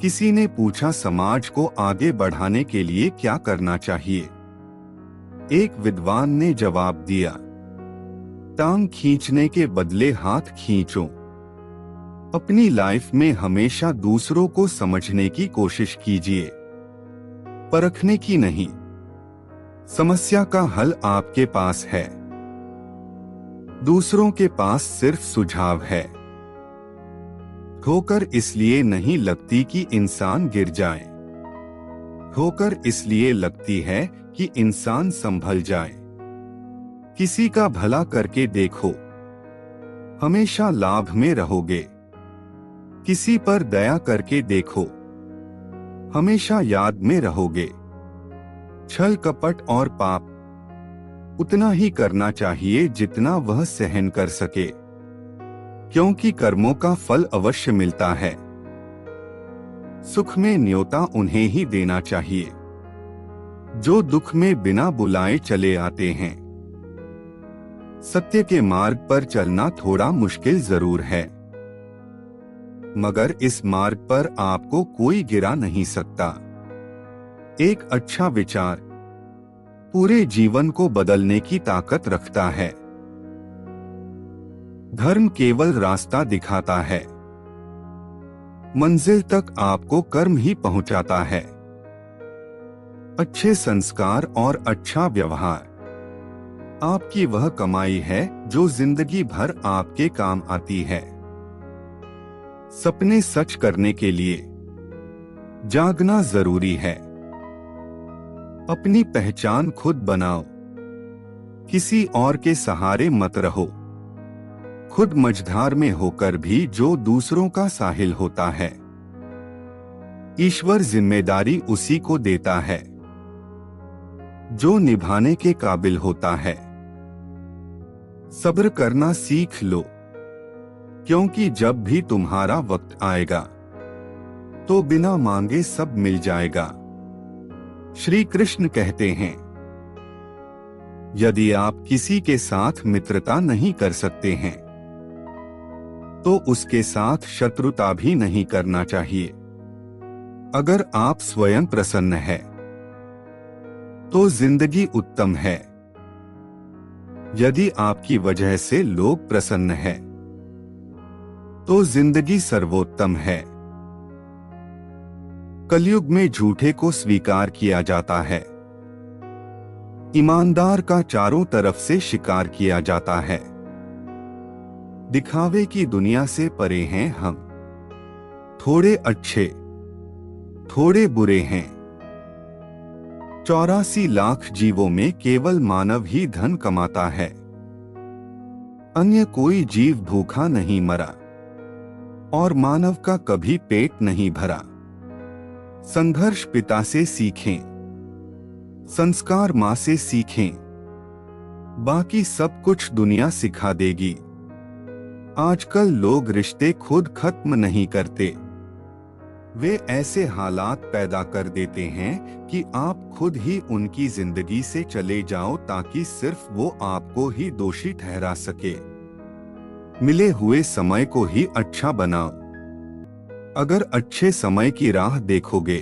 किसी ने पूछा, समाज को आगे बढ़ाने के लिए क्या करना चाहिए? एक विद्वान ने जवाब दिया, टांग खींचने के बदले हाथ खींचो। अपनी लाइफ में हमेशा दूसरों को समझने की कोशिश कीजिए, परखने की नहीं। समस्या का हल आपके पास है, दूसरों के पास सिर्फ सुझाव है। ठोकर इसलिए नहीं लगती कि इंसान गिर जाए, ठोकर इसलिए लगती है कि इंसान संभल जाए। किसी का भला करके देखो, हमेशा लाभ में रहोगे। किसी पर दया करके देखो, हमेशा याद में रहोगे। छल कपट और पाप उतना ही करना चाहिए जितना वह सहन कर सके, क्योंकि कर्मों का फल अवश्य मिलता है। सुख में न्योता उन्हें ही देना चाहिए जो दुख में बिना बुलाए चले आते हैं। सत्य के मार्ग पर चलना थोड़ा मुश्किल जरूर है, मगर इस मार्ग पर आपको कोई गिरा नहीं सकता। एक अच्छा विचार पूरे जीवन को बदलने की ताकत रखता है। धर्म केवल रास्ता दिखाता है, मंजिल तक आपको कर्म ही पहुंचाता है। अच्छे संस्कार और अच्छा व्यवहार आपकी वह कमाई है जो जिंदगी भर आपके काम आती है। सपने सच करने के लिए जागना जरूरी है। अपनी पहचान खुद बनाओ, किसी और के सहारे मत रहो। खुद मझधार में होकर भी जो दूसरों का साहिल होता है, ईश्वर जिम्मेदारी उसी को देता है जो निभाने के काबिल होता है। सब्र करना सीख लो, क्योंकि जब भी तुम्हारा वक्त आएगा तो बिना मांगे सब मिल जाएगा। श्री कृष्ण कहते हैं, यदि आप किसी के साथ मित्रता नहीं कर सकते हैं तो उसके साथ शत्रुता भी नहीं करना चाहिए। अगर आप स्वयं प्रसन्न है तो जिंदगी उत्तम है। यदि आपकी वजह से लोग प्रसन्न हैं तो जिंदगी सर्वोत्तम है। कलयुग में झूठे को स्वीकार किया जाता है, ईमानदार का चारों तरफ से शिकार किया जाता है। दिखावे की दुनिया से परे हैं हम, थोड़े अच्छे थोड़े बुरे हैं। 84 लाख जीवों में केवल मानव ही धन कमाता है, अन्य कोई जीव भूखा नहीं मरा और मानव का कभी पेट नहीं भरा। संघर्ष पिता से सीखें, संस्कार मां से सीखें, बाकी सब कुछ दुनिया सिखा देगी। आजकल लोग रिश्ते खुद खत्म नहीं करते, वे ऐसे हालात पैदा कर देते हैं कि आप खुद ही उनकी जिंदगी से चले जाओ ताकि सिर्फ वो आपको ही दोषी ठहरा सके। मिले हुए समय को ही अच्छा बनाओ। अगर अच्छे समय की राह देखोगे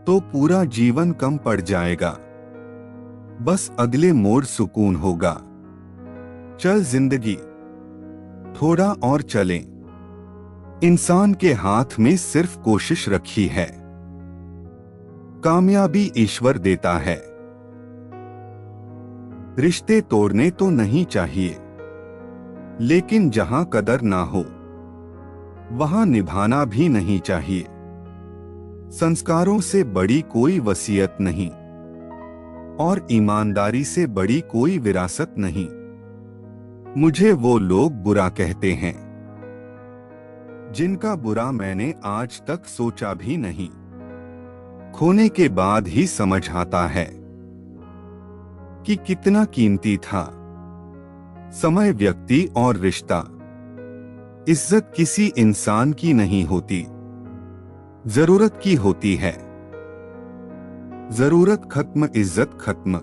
तो पूरा जीवन कम पड़ जाएगा, बस अगले मोड़ सुकून होगा। चल जिंदगी थोड़ा और चलें, इंसान के हाथ में सिर्फ कोशिश रखी है, कामयाबी ईश्वर देता है। रिश्ते तोड़ने तो नहीं चाहिए, लेकिन जहां कदर ना हो वहां निभाना भी नहीं चाहिए। संस्कारों से बड़ी कोई वसीयत नहीं और ईमानदारी से बड़ी कोई विरासत नहीं। मुझे वो लोग बुरा कहते हैं जिनका बुरा मैंने आज तक सोचा भी नहीं। खोने के बाद ही समझ आता है कि कितना कीमती था समय, व्यक्ति और रिश्ता। इज्जत किसी इंसान की नहीं होती, जरूरत की होती है। जरूरत खत्म, इज्जत खत्म।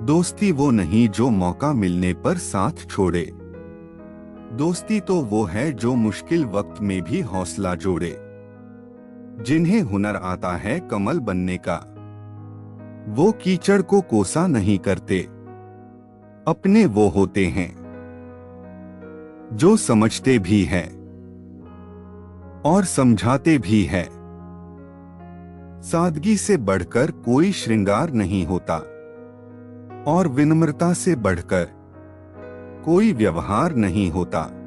दोस्ती वो नहीं जो मौका मिलने पर साथ छोड़े, दोस्ती तो वो है जो मुश्किल वक्त में भी हौसला जोड़े। जिन्हें हुनर आता है कमल बनने का, वो कीचड़ को कोसा नहीं करते, अपने वो होते हैं जो समझते भी हैं और समझाते भी है। सादगी से बढ़कर कोई श्रृंगार नहीं होता और विनम्रता से बढ़कर कोई व्यवहार नहीं होता।